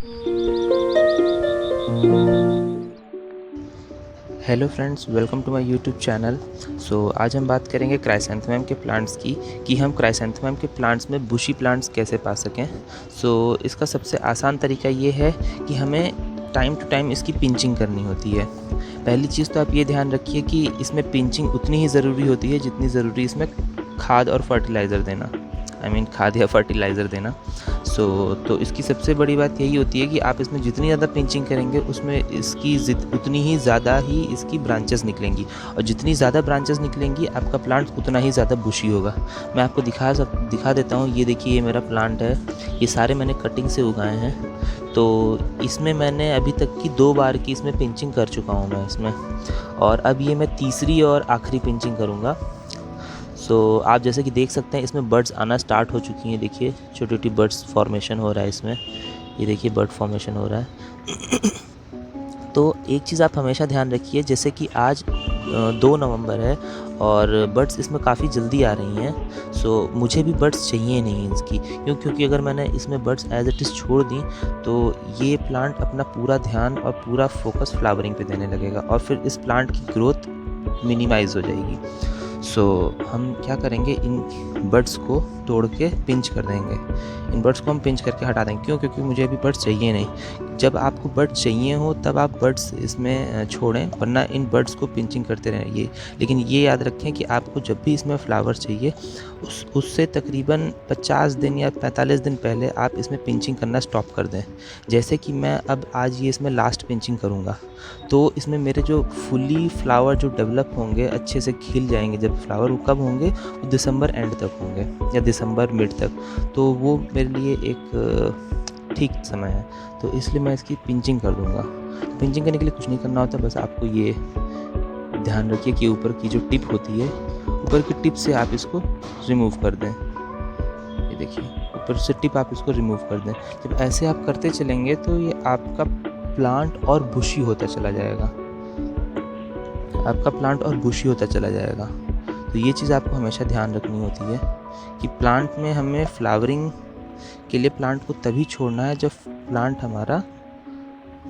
Hello friends, welcome to my YouTube channel. आज हम बात करेंगे क्राइसैंथेमम के प्लांट्स की कि हम क्राइसैंथेमम के प्लांट्स में बुशी प्लांट्स कैसे पा सकें। इसका सबसे आसान तरीका ये है कि हमें टाइम टू टाइम इसकी पिंचिंग करनी होती है। पहली चीज़ तो आप ये ध्यान रखिए कि इसमें पिंचिंग उतनी ही ज़रूरी होती है जितनी ज़रूरी इसमें खाद और फर्टिलाइज़र देना, खाद या फर्टिलाइज़र देना। तो इसकी सबसे बड़ी बात यही होती है कि आप इसमें जितनी ज़्यादा पिंचिंग करेंगे उसमें इसकी उतनी ही ज़्यादा ही इसकी ब्रांचेस निकलेंगी, और जितनी ज़्यादा ब्रांचेस निकलेंगी आपका प्लांट उतना ही ज़्यादा बुशी होगा। मैं आपको दिखा देता हूँ। ये देखिए, ये मेरा प्लांट है। ये सारे मैंने कटिंग से उगाए हैं। तो इसमें मैंने अभी तक की 2 बार की इसमें पिंचिंग कर चुका हूँ मैं इसमें, और अब ये मैं तीसरी और आखिरी पिंचिंग करूँगा। आप जैसे कि देख सकते हैं इसमें बर्ड्स आना स्टार्ट हो चुकी हैं। देखिए, छोटी छोटी बर्ड्स फॉर्मेशन हो रहा है इसमें। ये देखिए, बर्ड फॉर्मेशन हो रहा है। तो एक चीज़ आप हमेशा ध्यान रखिए, जैसे कि आज 2 नवंबर है और बर्ड्स इसमें काफ़ी जल्दी आ रही हैं। मुझे भी बर्ड्स चाहिए नहीं इसकी, क्योंकि अगर मैंने इसमें बर्ड्स एज इट इज़ छोड़ दी तो ये प्लांट अपना पूरा ध्यान और पूरा फोकस फ्लावरिंग पे देने लगेगा, और फिर इस प्लांट की ग्रोथ मिनिमाइज़ हो जाएगी। हम क्या करेंगे, इन बर्ड्स को तोड़ के पिंच कर देंगे। इन बर्ड्स को हम पिंच करके हटा देंगे। क्यों? क्योंकि मुझे अभी बर्ड्स चाहिए नहीं। जब आपको बर्ड्स चाहिए हो तब आप बर्ड्स इसमें छोड़ें, वरना इन बर्ड्स को पिंचिंग करते रहिए। लेकिन ये याद रखें कि आपको जब भी इसमें फ्लावर चाहिए उससे तकरीबन 50 दिन या 45 दिन पहले आप इसमें पिंचिंग करना स्टॉप कर दें। जैसे कि मैं अब आज ये इसमें लास्ट पिंचिंग करूँगा, तो इसमें मेरे जो फुली फ्लावर जो डेवलप होंगे, अच्छे से खिल जाएंगे जब फ्लावर, वो कब होंगे? वो दिसंबर एंड तक होंगे या दिसंबर मिड तक। तो वो मेरे लिए एक ठीक समय है। तो इसलिए मैं इसकी पिंचिंग कर दूँगा। पिंचिंग करने के लिए कुछ नहीं करना होता, बस आपको ये ध्यान रखिए कि ऊपर की जो टिप होती है, ऊपर की टिप से आप इसको रिमूव कर दें। ये देखिए, ऊपर से टिप आप इसको रिमूव कर दें। जब ऐसे आप करते चलेंगे तो ये आपका प्लांट और बुशी होता चला जाएगा। आपका प्लांट और बुशी होता चला जाएगा। तो ये चीज़ आपको हमेशा ध्यान रखनी होती है कि प्लांट में हमें फ्लावरिंग के लिए प्लांट को तभी छोड़ना है जब प्लांट हमारा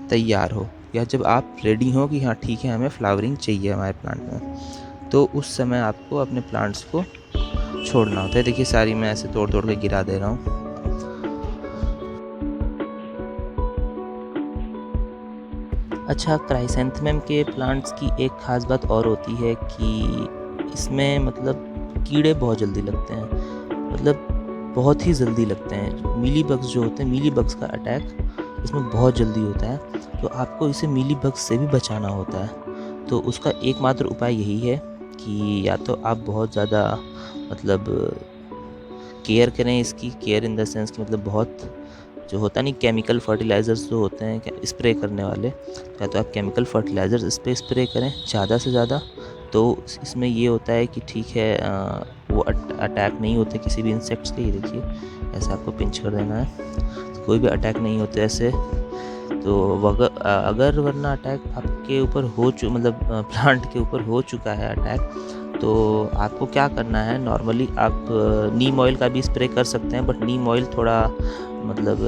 तैयार हो, या जब आप रेडी हो कि हाँ ठीक है, हमें फ्लावरिंग चाहिए हमारे प्लांट में, तो उस समय आपको अपने प्लांट्स को छोड़ना होता है। देखिए, सारी मैं ऐसे तोड़ तोड़ के गिरा दे रहा हूँ। अच्छा, क्राइसैंथेमम के प्लांट्स की एक ख़ास बात और होती है कि इसमें कीड़े बहुत जल्दी लगते हैं, बहुत ही जल्दी लगते हैं। मीली बग्स जो होते हैं, मीली बग्स का अटैक इसमें बहुत जल्दी होता है। तो आपको इसे मीली बग्स से भी बचाना होता है। तो उसका एकमात्र उपाय यही है कि या तो आप बहुत ज़्यादा केयर करें इसकी। केयर इन द सेंस कि बहुत जो होता नहीं, केमिकल फर्टिलाइज़र्स जो होते हैं स्प्रे करने वाले, या तो आप केमिकल फर्टिलाइज़र्स इस पर स्प्रे करें ज़्यादा से ज़्यादा। तो इसमें ये होता है कि ठीक है, वो अटैक नहीं होते किसी भी इंसेक्ट्स के। ये देखिए, ऐसे आपको पिंच कर देना है, तो कोई भी अटैक नहीं होते ऐसे। तो अगर वरना अटैक आपके ऊपर हो प्लांट के ऊपर हो चुका है अटैक, तो आपको क्या करना है, नॉर्मली आप नीम ऑयल का भी स्प्रे कर सकते हैं, बट नीम ऑयल थोड़ा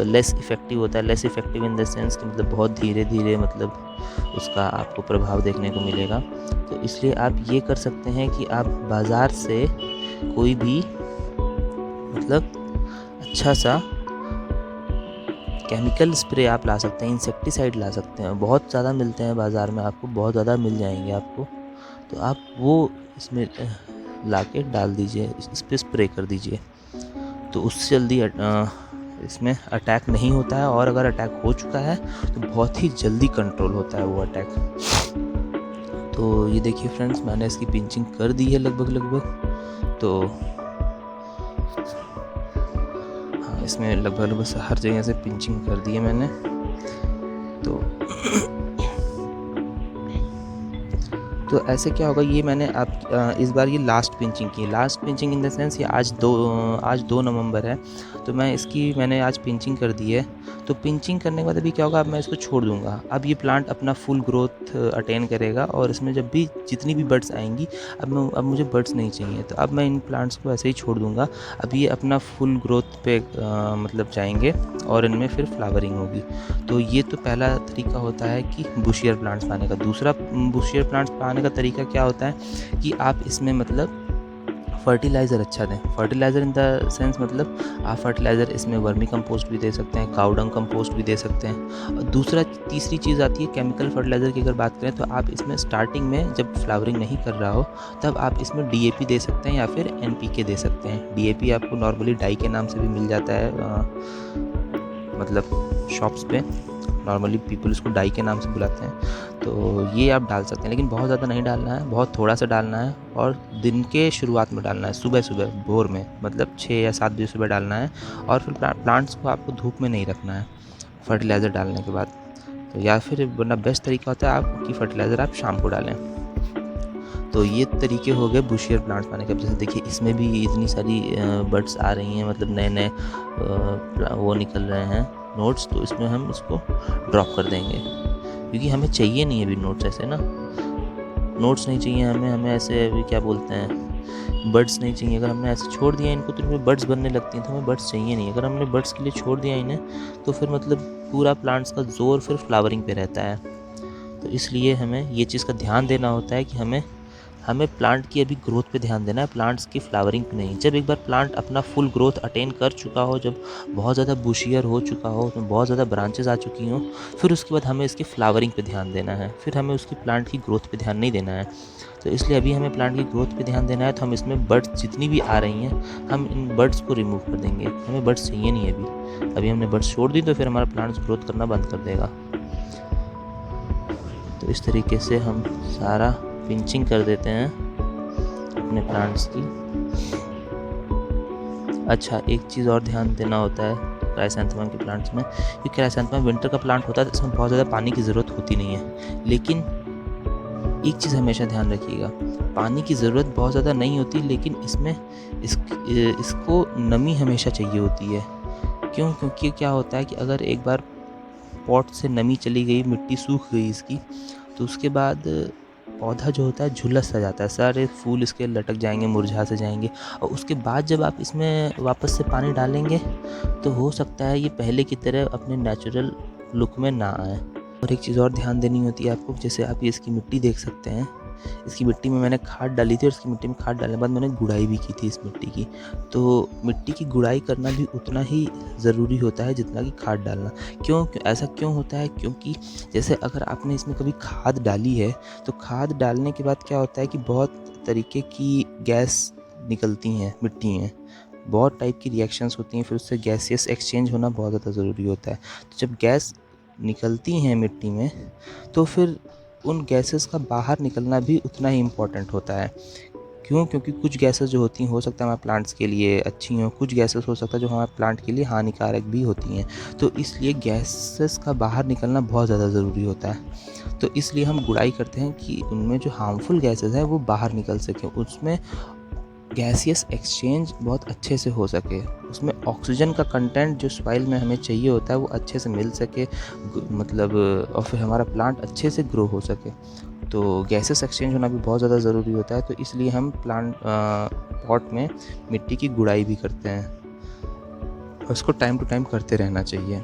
लेस इफ़ेक्टिव होता है। Less effective in the sense कि बहुत धीरे धीरे उसका आपको प्रभाव देखने को मिलेगा। तो इसलिए आप ये कर सकते हैं कि आप बाज़ार से कोई भी अच्छा सा केमिकल स्प्रे आप ला सकते हैं, इंसेक्टिसाइड ला सकते हैं। बहुत ज़्यादा मिलते हैं बाज़ार में, आपको बहुत ज़्यादा मिल जाएंगे आपको। तो आप वो इसमें ला के डाल दीजिए, इस पर स्प्रे कर दीजिए। तो उससे जल्दी इसमें अटैक नहीं होता है, और अगर अटैक हो चुका है तो बहुत ही जल्दी कंट्रोल होता है वो अटैक। तो ये देखिए फ्रेंड्स, मैंने इसकी पिंचिंग कर दी है लगभग। तो हाँ, इसमें लगभग हर जगह से पिंचिंग कर दी है मैंने। तो तो ऐसे क्या होगा, ये मैंने इस बार ये लास्ट पिंचिंग की, last pinching in the sense ये आज 2 नवंबर है, तो मैंने आज पिंचिंग कर दी है। तो पिंचिंग करने के बाद अभी क्या होगा, अब मैं इसको छोड़ दूंगा। अब ये प्लांट अपना फुल ग्रोथ अटेन करेगा और इसमें जब भी जितनी भी बर्ड्स आएंगी, अब मुझे बर्ड्स नहीं चाहिए, तो अब मैं इन प्लांट्स को ऐसे ही छोड़ दूंगा। अब ये अपना फुल ग्रोथ पे मतलब जाएंगे और इनमें फिर फ्लावरिंग होगी। तो ये तो पहला तरीका होता है कि बुशियर प्लांट्स पाने का। दूसरा बुशियर प्लांट्स पाने का तरीका क्या होता है कि आप इसमें मतलब फर्टिलाइज़र अच्छा दें। फर्टिलाइज़र इन द सेंस मतलब आप फर्टिलाइज़र इसमें वर्मी कंपोस्ट भी दे सकते हैं, काउडंग कंपोस्ट भी दे सकते हैं। और तीसरी चीज़ आती है केमिकल फर्टिलाइज़र की। अगर बात करें तो आप इसमें स्टार्टिंग में जब फ्लावरिंग नहीं कर रहा हो तब आप इसमें डीएपी दे सकते हैं या फिर एनपीके दे सकते हैं। डीएपी आपको नॉर्मली डाई के नाम से भी मिल जाता है, मतलब शॉप्स पे नॉर्मली पीपल इसको डाई के नाम से बुलाते हैं। तो ये आप डाल सकते हैं, लेकिन बहुत ज़्यादा नहीं डालना है, बहुत थोड़ा सा डालना है और दिन के शुरुआत में डालना है, सुबह भोर में, मतलब 6 या 7 बजे सुबह डालना है। और फिर प्लांट्स को आपको धूप में नहीं रखना है फर्टिलाइज़र डालने के बाद। तो या फिर वरना बेस्ट तरीका होता है आपकी फ़र्टिलाइज़र आप शाम को डालें। तो ये तरीके हो गए बुशियर प्लांट्स पाने के। अब जैसे देखिए इसमें भी इतनी सारी बर्ड्स आ रही हैं, मतलब नए वो निकल रहे हैं नोट्स, तो इसमें हम इसको ड्रॉप कर देंगे क्योंकि हमें चाहिए नहीं अभी नोट्स, ऐसे ना नोट्स नहीं चाहिए हमें ऐसे अभी क्या बोलते हैं, बर्ड्स नहीं चाहिए। अगर हमने ऐसे छोड़ दिया इनको तो इनमें बर्ड्स बनने लगती हैं, तो हमें बर्ड्स चाहिए नहीं। अगर हमने बर्ड्स के लिए छोड़ दिया इन्हें तो फिर मतलब पूरा प्लांट्स का जोर फिर फ्लावरिंग पे रहता है। तो इसलिए हमें ये चीज़ का ध्यान देना होता है कि हमें प्लांट की अभी ग्रोथ पे ध्यान देना है, प्लांट्स की फ्लावरिंग पे नहीं। जब एक बार प्लांट अपना फुल ग्रोथ अटेन कर चुका हो, जब बहुत ज़्यादा बुशियर हो चुका हो, उसमें बहुत ज़्यादा ब्रांचेस आ चुकी हों, फिर उसके बाद हमें इसकी फ्लावरिंग पे ध्यान देना है, फिर हमें उसकी प्लांट की ग्रोथ पे ध्यान नहीं देना है। तो इसलिए अभी हमें प्लांट की ग्रोथ पे ध्यान देना है। तो हम इसमें बर्ड्स जितनी भी आ रही हैं, हम इन बर्ड्स को रिमूव कर देंगे, हमें बर्ड्स चाहिए नहीं अभी हमने बर्ड्स छोड़ दी तो फिर हमारा प्लांट्स ग्रोथ करना बंद कर देगा। तो इस तरीके से हम सारा पिंचिंग कर देते हैं अपने प्लांट्स की। अच्छा, एक चीज़ और ध्यान देना होता है क्राइसैंथेमम के प्लांट्स में, क्योंकि क्राइसैंथेमम विंटर का प्लांट होता है तो इसमें बहुत ज़्यादा पानी की ज़रूरत होती नहीं है। लेकिन एक चीज़ हमेशा ध्यान रखिएगा, पानी की ज़रूरत बहुत ज़्यादा नहीं होती, लेकिन इसको नमी हमेशा चाहिए होती है। क्यों? क्योंकि क्या होता है कि अगर एक बार पॉट से नमी चली गई, मिट्टी सूख गई इसकी, तो उसके बाद पौधा जो होता है झुलस सा जाता है, सारे फूल इसके लटक जाएंगे, मुरझा से जाएंगे। और उसके बाद जब आप इसमें वापस से पानी डालेंगे तो हो सकता है ये पहले की तरह अपने नेचुरल लुक में ना आए। और एक चीज़ और ध्यान देनी होती है आपको, जैसे आप ये इसकी मिट्टी देख सकते हैं, इसकी मिट्टी में मैंने खाद डाली थी और इसकी मिट्टी में खाद डालने के बाद मैंने गुड़ाई भी की थी इस मिट्टी की। तो मिट्टी की गुड़ाई करना भी उतना ही ज़रूरी होता है जितना कि खाद डालना। ऐसा क्यों होता है? क्योंकि जैसे अगर आपने इसमें कभी खाद डाली है तो खाद डालने के बाद क्या होता है कि बहुत तरीके की गैस निकलती हैं मिट्टी में, बहुत टाइप की रिएक्शंस होती हैं, फिर उससे गैसियस एक्सचेंज होना बहुत ज़्यादा ज़रूरी होता है। तो जब गैस निकलती हैं मिट्टी में तो फिर उन गैसेस का बाहर निकलना भी उतना ही इम्पॉर्टेंट होता है। क्यों? क्योंकि कुछ गैसेस जो होती हैं हो सकता है हमारे प्लांट्स के लिए अच्छी हों, कुछ गैसेस हो सकता है जो हमारे प्लांट के लिए हानिकारक भी होती हैं। तो इसलिए गैसेस का बाहर निकलना बहुत ज़्यादा ज़रूरी होता है। तो इसलिए हम गुड़ाई करते हैं कि उनमें जो हार्मफुल गैसेस हैं वो बाहर निकल सकें, उसमें गैसियस एक्सचेंज बहुत अच्छे से हो सके, उसमें ऑक्सीजन का कंटेंट जो सॉइल में हमें चाहिए होता है वो अच्छे से मिल सके, मतलब और फिर हमारा प्लांट अच्छे से ग्रो हो सके। तो गैसेस एक्सचेंज होना भी बहुत ज़्यादा ज़रूरी होता है। तो इसलिए हम प्लांट पॉट में मिट्टी की गुड़ाई भी करते हैं और उसको टाइम टू टाइम करते रहना चाहिए।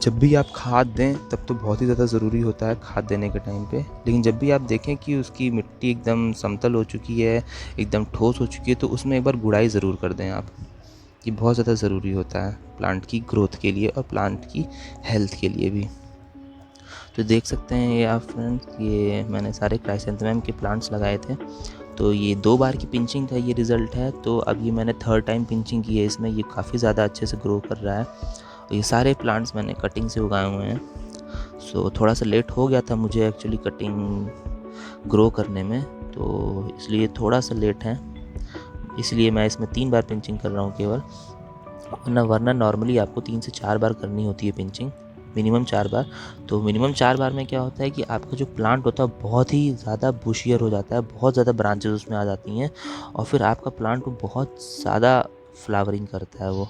जब भी आप खाद दें तब तो बहुत ही ज़्यादा ज़रूरी होता है खाद देने के टाइम पे, लेकिन जब भी आप देखें कि उसकी मिट्टी एकदम समतल हो चुकी है, एकदम ठोस हो चुकी है, तो उसमें एक बार गुड़ाई ज़रूर कर दें आप। ये बहुत ज़्यादा ज़रूरी होता है प्लांट की ग्रोथ के लिए और प्लांट की हेल्थ के लिए भी। तो देख सकते हैं ये आप फ्रेंड्स, ये मैंने सारे क्राइसैंथेमम के प्लांट्स लगाए थे। तो ये 2 बार की पिंचिंग का ये रिज़ल्ट है। तो अब ये मैंने 3rd टाइम पिंचिंग की है इसमें, ये काफ़ी ज़्यादा अच्छे से ग्रो कर रहा है। ये सारे प्लांट्स मैंने कटिंग से उगाए हुए हैं। सो थोड़ा सा लेट हो गया था मुझे एक्चुअली कटिंग ग्रो करने में, तो इसलिए थोड़ा सा लेट है, इसलिए मैं इसमें 3 बार पिंचिंग कर रहा हूँ केवल, वरना नॉर्मली आपको 3 से 4 बार करनी होती है पिंचिंग। मिनिमम 4 बार। तो मिनिमम 4 बार में क्या होता है कि आपका जो प्लांट होता है बहुत ही ज़्यादा बुशियर हो जाता है, बहुत ज़्यादा ब्रांचेस उसमें आ जाती हैं और फिर आपका प्लांट को बहुत ज़्यादा फ्लावरिंग करता है वो।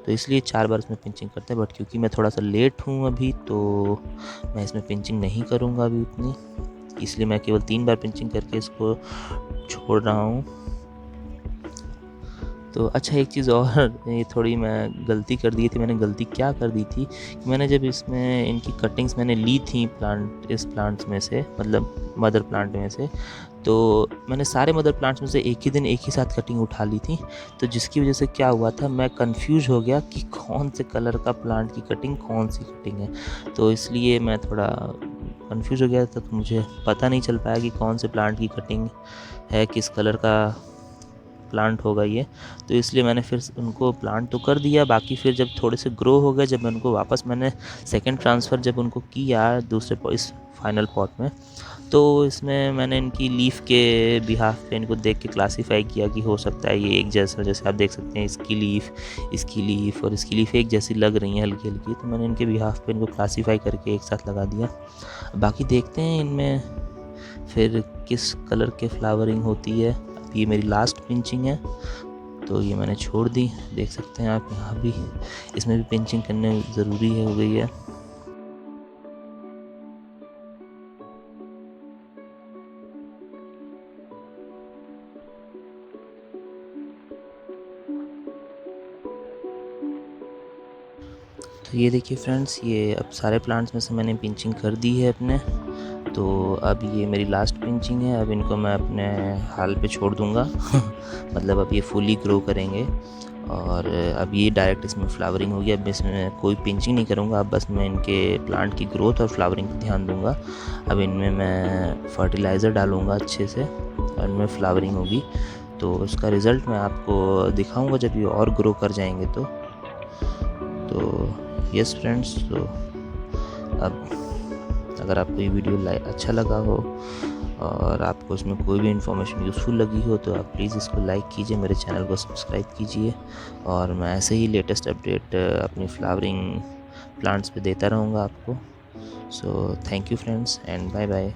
तो इसलिए 4 बार इसमें पिंचिंग करते हैं, बट क्योंकि मैं थोड़ा सा लेट हूँ अभी तो मैं इसमें पिंचिंग नहीं करूँगा अभी उतनी, इसलिए मैं केवल 3 बार पिंचिंग करके इसको छोड़ रहा हूँ। तो अच्छा, एक चीज़ और ये थोड़ी मैं गलती कर दी थी। मैंने गलती क्या कर दी थी कि मैंने जब इसमें इनकी कटिंग्स मैंने ली थी इस प्लांट्स में से, मतलब मदर प्लांट में से, तो मैंने सारे मदर प्लांट्स में से एक ही दिन एक ही साथ कटिंग उठा ली थी। तो जिसकी वजह से क्या हुआ था, मैं कंफ्यूज हो गया कि कौन से कलर का प्लांट की कटिंग कौन सी कटिंग है। तो इसलिए मैं थोड़ा कंफ्यूज हो गया था, तो मुझे पता नहीं चल पाया कि कौन से प्लांट की कटिंग है, किस कलर का प्लांट होगा ये। तो इसलिए मैंने फिर उनको प्लांट तो कर दिया, बाकी फिर जब थोड़े से ग्रो हो गए, जब मैं उनको वापस मैंने सेकंड ट्रांसफ़र जब उनको किया दूसरे इस फाइनल पॉट में, तो इसमें मैंने इनकी लीफ के बिहाफ पे इनको देख के क्लासीफाई किया कि हो सकता है ये एक जैसा, जैसे आप देख सकते हैं इसकी लीफ और इसकी लीफ एक जैसी लग रही हैं हल्की हल्की, तो मैंने इनके बिहाफ पे इनको क्लासीफाई करके एक साथ लगा दिया। बाकी देखते हैं इनमें फिर किस कलर के फ्लावरिंग होती है। ये मेरी लास्ट पिंचिंग है, तो ये मैंने छोड़ दी। देख सकते हैं आप यहाँ भी, इसमें भी पिंचिंग करने ज़रूरी है, हो गई है। तो ये देखिए फ्रेंड्स, ये अब सारे प्लांट्स में से मैंने पिंचिंग कर दी है अपने। तो अब ये मेरी लास्ट पिंचिंग है। अब इनको मैं अपने हाल पे छोड़ दूँगा मतलब अब ये फुली ग्रो करेंगे और अब ये डायरेक्ट इसमें फ्लावरिंग होगी। अब इसमें कोई पिंचिंग नहीं करूँगा, अब बस मैं इनके प्लांट की ग्रोथ और फ्लावरिंग पर ध्यान दूँगा। अब इनमें मैं फर्टिलाइज़र डालूँगा अच्छे से और इनमें फ्लावरिंग होगी, तो उसका रिज़ल्ट मैं आपको दिखाऊँगा जब ये और ग्रो कर जाएंगे। तो यस फ्रेंड्स, तो अब अगर आपको ये वीडियो अच्छा लगा हो और आपको इसमें कोई भी इन्फॉर्मेशन यूज़फुल लगी हो तो आप प्लीज़ इसको लाइक कीजिए, मेरे चैनल को सब्सक्राइब कीजिए और मैं ऐसे ही लेटेस्ट अपडेट अपनी फ्लावरिंग प्लांट्स पे देता रहूँगा आपको। So thank you friends and bye bye.